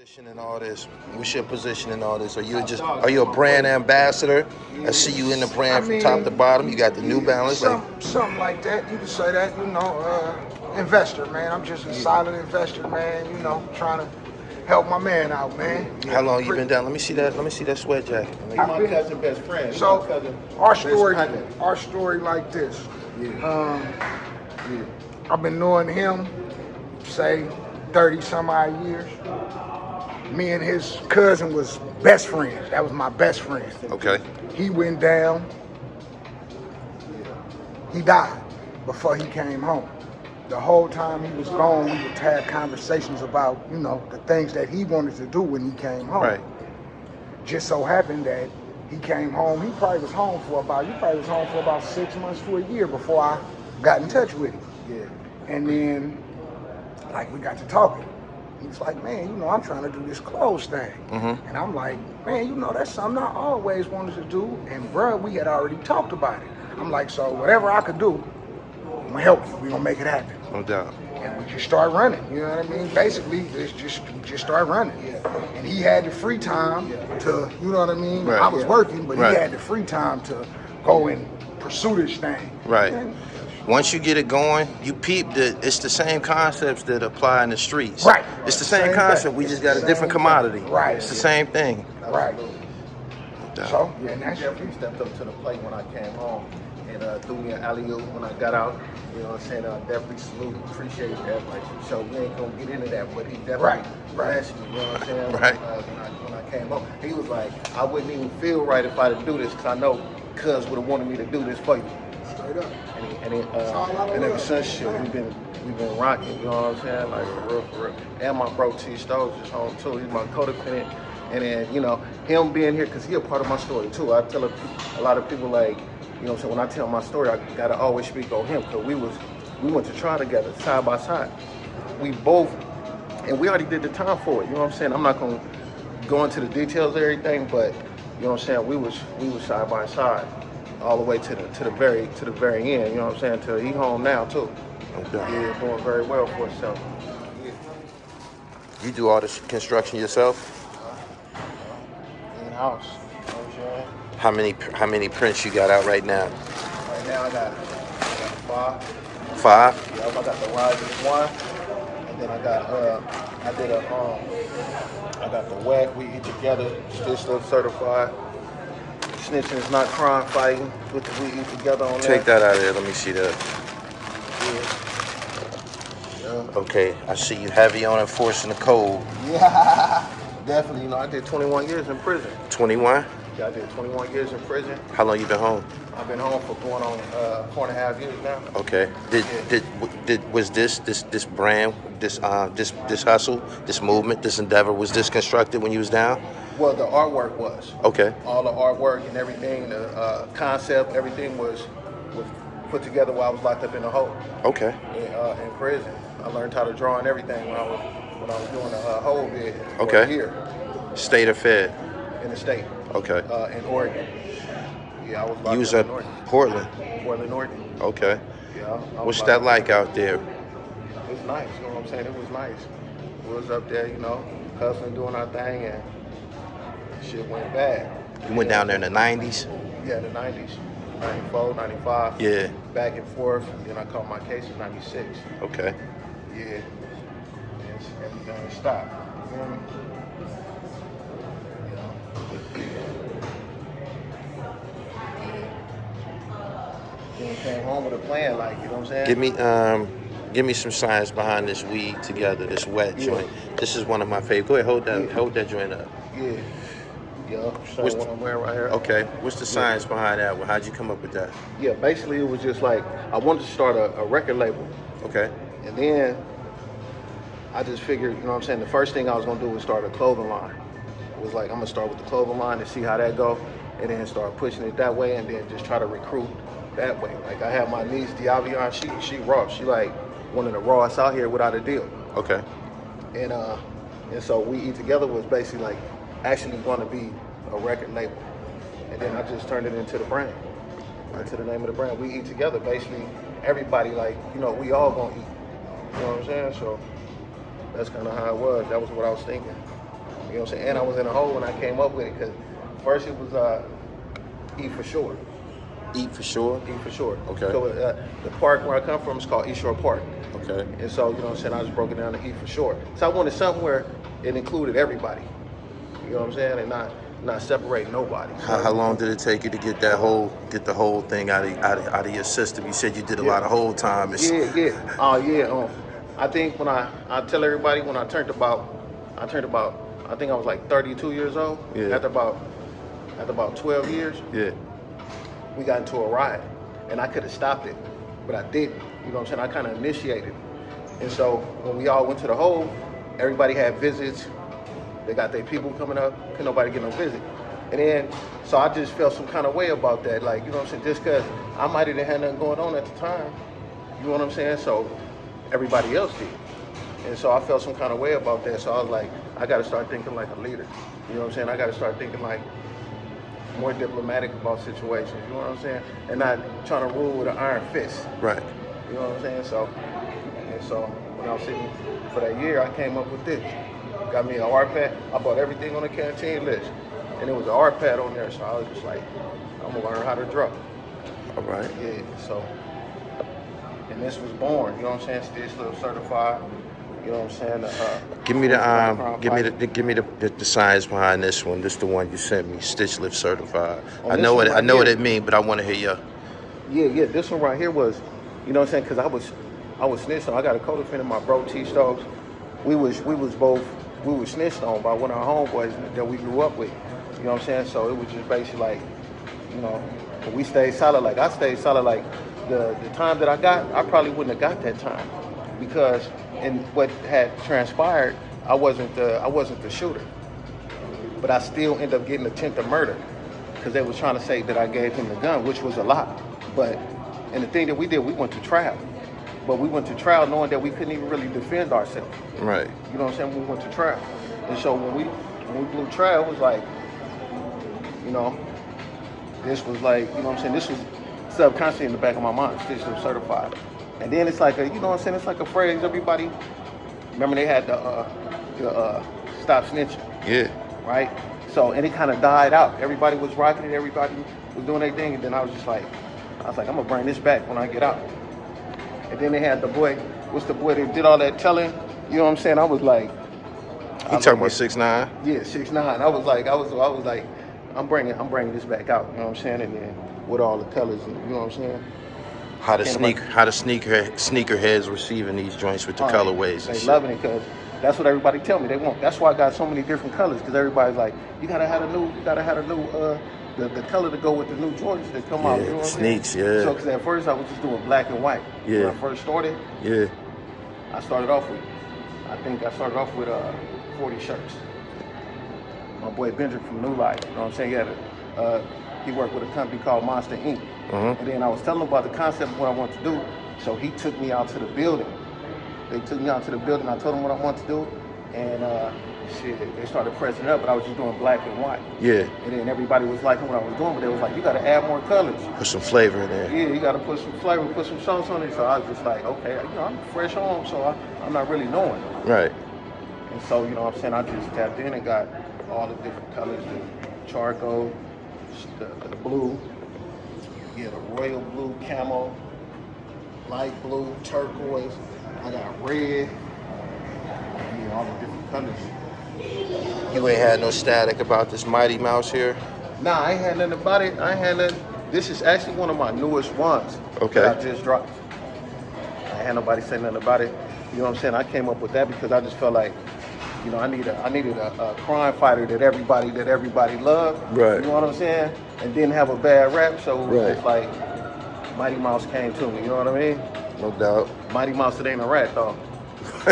Position in all this. What's your position in all this? Are you a brand ambassador? I see you in the brand from top to bottom. You got the New Balance. Something like that. You can say that, investor, man. I'm just a solid investor, man, trying to help my man out, man. How long you been down? Let me see that sweat jacket. My cousin best friend. So our story like this. I've been knowing him, say 30 some odd years. Me and his cousin was best friends. That was my best friend. Okay. He went down. He died before he came home. The whole time he was gone, we would have conversations about, the things that he wanted to do when he came home. Right. Just so happened that he came home. He probably was home for about 6 months to a year before I got in touch with him. Yeah. And then, we got to talking. He was like, man, I'm trying to do this clothes thing. Mm-hmm. And I'm like, man, that's something I always wanted to do. And bruh, we had already talked about it. I'm like, so whatever I could do, I'm gonna help you. We're gonna make it happen. No doubt. And we just start running, you know what I mean? Basically, just start running. And he had the free time to, you know what I mean? Right. I was working, but Right. he had the free time to go and pursue this thing. Right. And once you get it going, you peep that it's the same concepts that apply in the streets. Right. It's the same concept. thing. We just got a different commodity. Right. It's the same thing. Right. So, and that's definitely stepped up to the plate when I came home and threw me an alley-oop when I got out. You know what I'm saying? I definitely salute, appreciate that. So we ain't gonna get into that, but he definitely blessed me. You know what I'm saying? Right. When I came home, he was like, I wouldn't even feel right if I didn't do this, because I know Cuz would have wanted me to do this for you. straight up. And ever since shit, we've been rocking, you know what I'm saying? For real. And my bro T Stoves is home too. He's my codependent. And then, him being here, because he a part of my story too. I tell a lot of people, what I'm saying, when I tell my story, I gotta always speak on him, because we went to trial together, side by side. We both, and we already did the time for it, you know what I'm saying? I'm not gonna go into the details of everything, but you know what I'm saying, we was side by side all the way to the very end, you know what I'm saying, till he home now too. Okay. Yeah, doing very well for himself. You do all this construction yourself? In-house, you know what I'm saying? How many prints you got out right now? Right now I got 5. 5? Yeah, I got the Rising 1, and then I got the WAC, we eat together, stitched up, certified. Snitching is not crime fighting, with the we eat together on that. Take that out of there, let me see that. Yeah. Okay, I see you heavy on enforcing the code. Yeah, definitely. I did 21 years in prison. 21? Yeah, I did 21 years in prison. How long you been home? I've been home for going on 4.5 years now. Okay. Was this brand, this hustle, this movement, this endeavor, was this constructed when you was down? Well, the artwork was. Okay. All the artwork and everything, the concept, everything was put together while I was locked up in the hole. Okay. In prison. I learned how to draw and everything when I was doing the whole bid. Okay. Here. State or Fed? In the state. Okay. In Oregon. Yeah, I was locked You was up at in Oregon. Portland? Oregon. Okay. Yeah. What's that like out there? It's nice, you know what I'm saying? It was nice. We was up there, hustling, doing our thing, and shit went bad. You went down there in the 90s? Yeah, the 90s. 94, 95. Yeah. Back and forth. Then I caught my case in 96. Okay. Yeah. And everything stopped. You feel me? Then came home with a plan, you know what I'm saying? Give me some science behind this weed together, this wet joint. This is one of my favorites. Go ahead, hold that joint up. Yeah. Yeah, showing what I'm wearing right here. Okay. What's the science behind that? Well, how'd you come up with that? Yeah, basically it was just I wanted to start a record label. Okay. And then I just figured, you know what I'm saying, the first thing I was gonna do was start a clothing line. It was I'm gonna start with the clothing line and see how that go, and then start pushing it that way, and then just try to recruit that way. I have my niece, Diavion, she raw. She one of the rawest out here without a deal. Okay. And so We Eat Together was basically actually gonna be a record label. And then I just turned it into the brand. Into the name of the brand. We Eat Together. Basically everybody we all gonna eat. You know what I'm saying? So that's kind of how it was. That was what I was thinking. You know what I'm saying? And I was in a hole when I came up with it because first it was E for short. Eat for sure. E for short. Okay. So the park where I come from is called East Shore Park. Okay. And so, you know what I'm saying, I just broke it down to E for short. So I wanted something where it included everybody. You know what I'm saying? And not separate nobody. How long did it take you to get the whole thing out of your system? You said you did a lot of whole time. Yeah. Oh yeah. I think when I tell everybody when I turned about I think I was like 32 years old. Yeah. After about 12 years. Yeah. We got into a riot, and I could have stopped it, but I didn't. You know what I'm saying? I kind of initiated. And so when we all went to the hole, everybody had visits. They got their people coming up. Couldn't nobody get no visit. And then, so I just felt some kind of way about that. Like, you know what I'm saying? Just because I might have had nothing going on at the time. You know what I'm saying? So everybody else did. And so I felt some kind of way about that. So I was like, I got to start thinking like a leader. You know what I'm saying? I got to start thinking like more diplomatic about situations, you know what I'm saying? And not trying to rule with an iron fist. Right. You know what I'm saying? So when I was sitting for that year, I came up with this. Got me an art pad. I bought everything on the canteen list. And it was an art pad on there, so I was just like, I'm gonna learn how to draw. All right. Yeah, so, and this was born, you know what I'm saying? Stitch Lift certified. You know what I'm saying? Give me the science behind this one. This is the one you sent me, Stitch Lift certified. I know what it means, but I want to hear you. Yeah. This one right here was, you know what I'm saying? Because I was snitched on. I got a co-defendant, my bro T Stokes. We was snitched on by one of our homeboys that we grew up with. You know what I'm saying? So it was just basically like, you know, we stayed solid. Like I stayed solid. Like the time that I got, I probably wouldn't have got that time because. And what had transpired, I wasn't the shooter, but I still ended up getting attempted murder because they was trying to say that I gave him the gun, which was a lie. But and the thing that we did, we went to trial, but we went to trial knowing that we couldn't even really defend ourselves. Right. You know what I'm saying? We went to trial, and so when we blew trial, it was like, you know, this was like, you know what I'm saying? This was subconsciously in the back of my mind, Stitch Lift certified. And then it's like you know what I'm saying? It's like a phrase everybody, remember they had the stop snitching. Yeah. Right? So, and it kind of died out. Everybody was rocking it, everybody was doing their thing, and then I was like, I'm gonna bring this back when I get out. And then they had the boy, what's the boy that did all that telling? You know what I'm saying? I was like, you talking about 6ix9ine? Yeah, 6ix9ine. I was like, I'm bringing this back out. You know what I'm saying? And then with all the colors, you know what I'm saying? How the sneakerheads receiving these joints with the colorways and they shit. Loving it because that's what everybody tell me they want. That's why I got so many different colors because everybody's like, you gotta have a new the color to go with the new Jordans that come out. You know what sneaks, yeah. So because at first I was just doing black and white. Yeah. When I first started. Yeah. I started off with 40 shirts. My boy Benjamin from New Life. You know what I'm saying? He worked with a company called Monster Inc. And then I was telling him about the concept of what I wanted to do. So he took me out to the building. They took me out to the building. I told them what I wanted to do. And they started pressing it up, but I was just doing black and white. Yeah. And then everybody was liking what I was doing, but they was like, you got to add more colors. Put some flavor in there. Yeah, you got to put some flavor, put some sauce on it. So I was just like, okay, you know, I'm fresh on, so I'm not really knowing. Right. And so, you know what I'm saying, I just tapped in and got all the different colors, the charcoal, the blue, the royal blue, camo, light blue, turquoise. I got red, all the different colors. You ain't had no static about this Mighty Mouse here? Nah, I ain't had nothing about it. This is actually one of my newest ones. Okay. That I just dropped. I ain't had nobody say nothing about it. You know what I'm saying? I came up with that because I just felt like, you know, I needed a crime fighter that everybody loved. Right. You know what I'm saying? And didn't have a bad rap. So right. It's like Mighty Mouse came to me. You know what I mean? No doubt. Mighty Mouse, it ain't a rat though.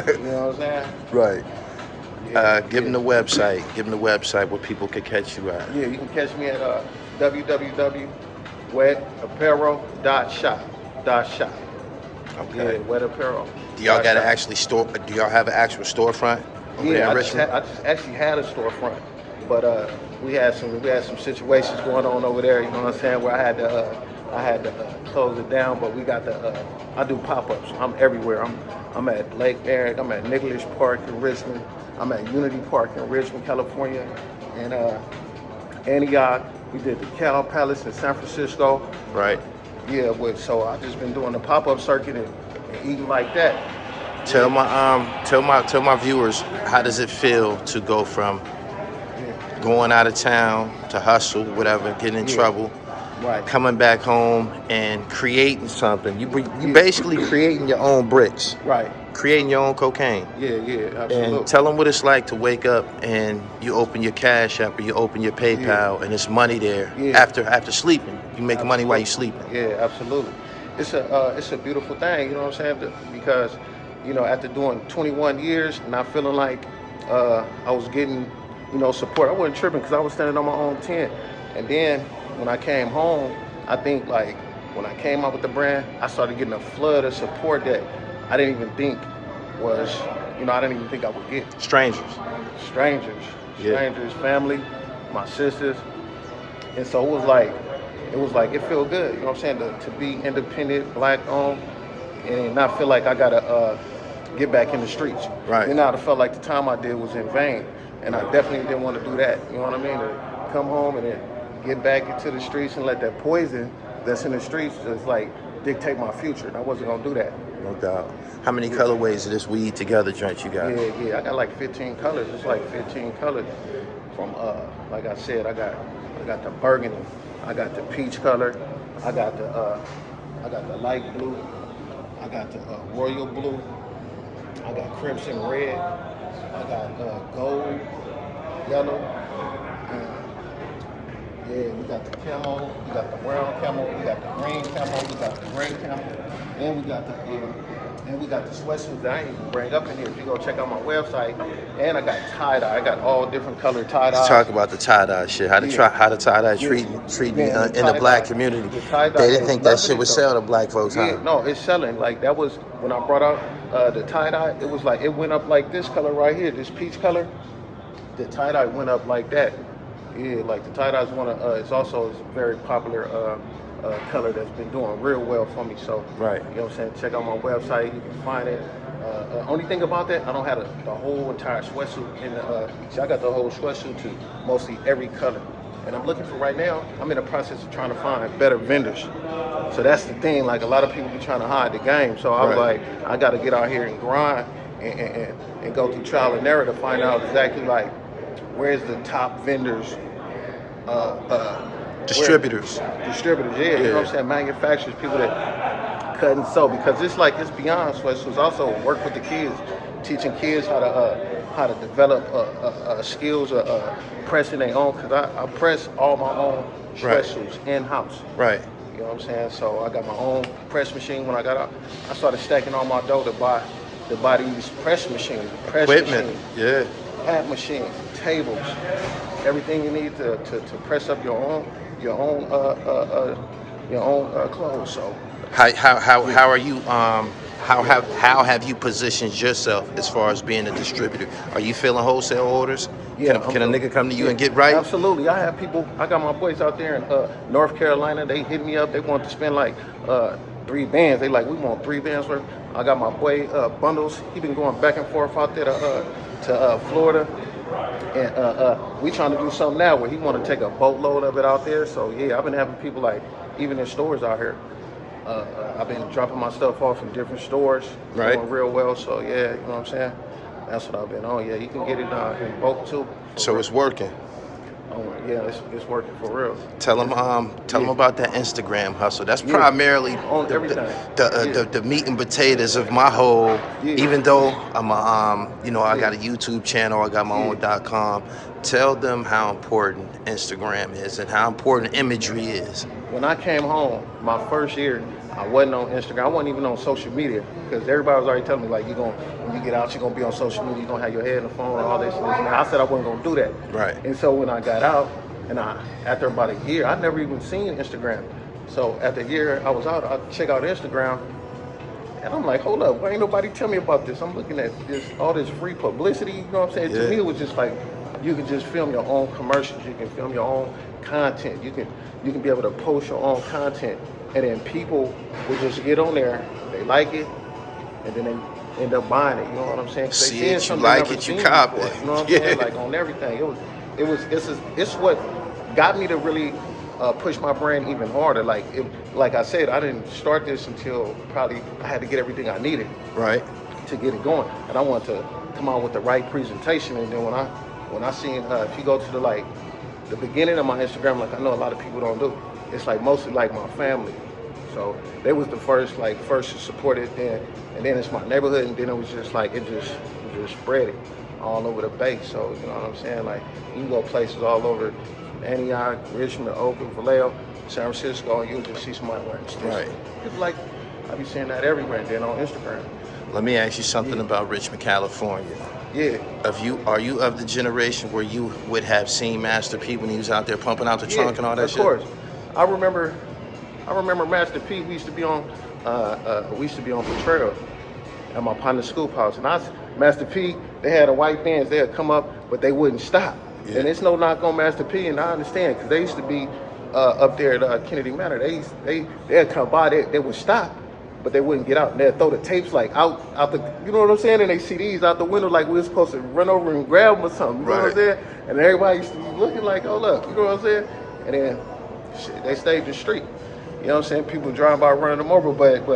You know what I'm saying? Right. Give them the website. Give them the website where people can catch you at. Yeah, you can catch me at www.wetapparel.shop. Okay. Yeah, Wet Apparel. Do y'all got to actually store? Do y'all have an actual storefront? Yeah, I just actually had a storefront, but we had some situations going on over there. You know what I'm saying? Where I had to close it down, but we got I do pop-ups. I'm everywhere. I'm at Lake Eric. I'm at Nicholas Park in Richmond. I'm at Unity Park in Richmond, California. And Antioch. We did the Cal Palace in San Francisco. Right. Yeah, so I just been doing the pop-up circuit and eating like that. Tell my viewers, how does it feel to go from going out of town to hustle, whatever, getting in trouble, Right. coming back home and creating something? You basically creating your own bricks, Right. creating your own cocaine. Yeah, absolutely. And tell them what it's like to wake up and you open your Cash App or you open your PayPal and it's money there after sleeping. You make money while you're sleeping. Yeah, absolutely. It's a beautiful thing, you know what I'm saying? Because, you know, after doing 21 years, not feeling like I was getting, you know, support. I wasn't tripping because I was standing on my own tent. And then when I came home, I think like when I came out with the brand, I started getting a flood of support that I didn't even think was, you know, I didn't even think I would get. Strangers, Family, my sisters. And so it was like it felt good, you know what I'm saying, to be independent, black owned, and not feel like I gotta get back in the streets. Right. Then I'd have felt like the time I did was in vain, and I definitely didn't want to do that. You know what I mean? To come home and then get back into the streets and let that poison that's in the streets just like dictate my future. And I wasn't gonna do that. no doubt. How many colorways of this weed together joint you got? Yeah. I got like 15 colors. It's like 15 colors. From like I said, I got the burgundy, I got the peach color, I got the light blue, I got the royal blue, I got crimson red, I got gold, yellow. Yeah, we got the camo, we got the brown camo, we got the green camo, we got the gray camo, and we got the sweatsuits that I ain't even bring up in here. If you go check out my website, and I got tie-dye. I got all different colored tie-dye. Let's talk about the tie-dye shit. How the tie-dye treating in the black community. They didn't think that shit would sell to black folks, huh? Yeah, no, it's selling. Like that was when I brought out the tie-dye. It was like it went up like this color right here, this peach color. The tie-dye went up like that. Yeah, like the tie-dye is one of it's also a very popular color that's been doing real well for me. So right, you know what I'm saying. Check out my website. You can find it. Only thing about that, I don't have the whole entire sweatsuit in the. See, I got the whole sweatsuit to mostly every color, and I'm looking for right now. I'm in the process of trying to find better vendors. So that's the thing. Like a lot of people be trying to hide the game. So I was like, I got to get out here and grind and go through trial and error to find out exactly like where's the top vendors. Distributors, yeah, you know what I'm saying, manufacturers, people that cut and sew, because it's beyond sweats. It's also work with the kids, teaching kids how to develop skills of pressing their own, because I press all my own sweatsuits in-house. Right. You know what I'm saying? So I got my own press machine. When I got out, I started stacking all my dough to buy these press machines, equipment, hat machine, tables, everything you need to press up your own clothes. So how are you how have you positioned yourself as far as being a distributor? Are you filling wholesale orders? Yeah, can a nigga come to you and get right? Absolutely. I have people. I got my boys out there in North Carolina. They hit me up. They want to spend like 3 bands. They like, we want 3 bands worth. I got my boy Bundles. He been going back and forth out there to Florida. And we trying to do something now where he want to take a boatload of it out there. So yeah, I've been having people like, even in stores out here. I've been dropping my stuff off in different stores, doing real well. So yeah, you know what I'm saying. That's what I've been on. Yeah, you can get it in bulk too. So it's working. Yeah, it's working for real. Tell them about that Instagram hustle. That's primarily on everything. The meat and potatoes of my whole. Even though I'm I got a YouTube channel, I got my own .com. Tell them how important Instagram is and how important imagery is. When I came home, my first year, I wasn't on Instagram. I wasn't even on social media because everybody was already telling me like, when you get out, you're gonna be on social media. You're gonna have your head in the phone and all this and this. And I said I wasn't gonna do that. Right. And so when I got out, and after about a year, I'd never even seen Instagram. So after a year, I was out. I check out Instagram, and I'm like, hold up, why ain't nobody tell me about this? I'm looking at all this free publicity. You know what I'm saying? To me, it was just like, you can just film your own commercials. You can film your own content. You can be able to post your own content. And then people will just get on there, they like it, and then they end up buying it. You know what I'm saying? 'Cause they See seeing it, you something they like never it, you seen cop before. it. You know what I'm Yeah. saying? Like on everything. It's what got me to really push my brand even harder. Like I said, I didn't start this until probably I had to get everything I needed Right. to get it going, and I want to come out with the right presentation. And then when I seen if you go to the beginning of my Instagram, like I know a lot of people don't do, it's like mostly like my family. So they was the first to support it, then and then it's my neighborhood, and then it was just like it just spread it all over the base. So you know what I'm saying? Like you can go places all over Antioch, Richmond, Oakland, Vallejo, San Francisco, and you'll just see somebody wearing this. Right. People like I be seeing that everywhere, and then on Instagram. Let me ask you something about Richmond, California. Yeah. Are you of the generation where you would have seen Master P when he was out there pumping out the trunk and all that shit? Of course. I remember Master P. We used to be on Apparel at my partner's schoolhouse, and Master P. They had a white Benz. They'd come up, but they wouldn't stop. Yeah. And it's no knock on Master P. And I understand because they used to be up there at Kennedy Manor. They'd come by. They would stop, but they wouldn't get out. And they'd throw the tapes like out the, you know what I'm saying? And they CDs out the window like we were supposed to run over and grab them or something. You know what I'm saying? And everybody used to be looking like, oh look, you know what I'm saying? And then shit, they stayed the street. You know what I'm saying? People driving by running them over, but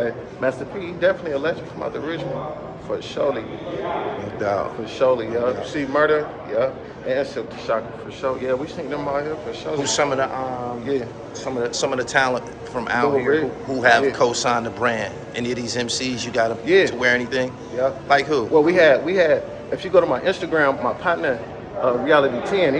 Master P definitely a legend from out the Richmond for surely. No doubt. For surely, yeah. See Murder, yeah. And Silk the Shocker for sure. Yeah, we seen them out here for sure. Who's some of the some of the talent from out Lil here Rick. who have Yeah. co-signed the brand? Any of these MCs you got them Yeah. to wear anything? Yeah. Like who? Well, we had. If you go to my Instagram, my partner, Reality 10,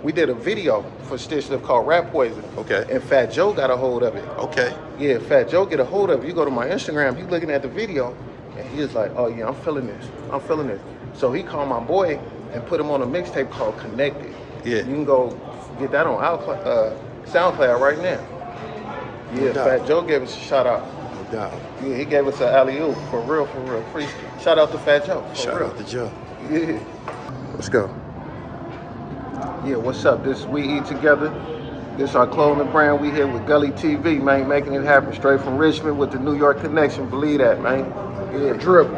we did a video for Stitch Lift called Rap Poison. Okay. And Fat Joe got a hold of it. Okay. Yeah, Fat Joe get a hold of it. You go to my Instagram, he looking at the video, and he was like, oh yeah, I'm feeling this. So he called my boy and put him on a mixtape called Connected. Yeah. You can go get that on SoundCloud right now. Yeah, No doubt. Fat Joe gave us a shout out. No doubt. Yeah, he gave us an alley-oop for real. Shout out to Fat Joe. For Shout real. out to Joe. Yeah. Let's go. Yeah, what's up? This is We Eat Together. This is our clothing brand. We here with Gully TV, man, making it happen straight from Richmond with the New York connection. Believe that, man. Yeah. Dribble.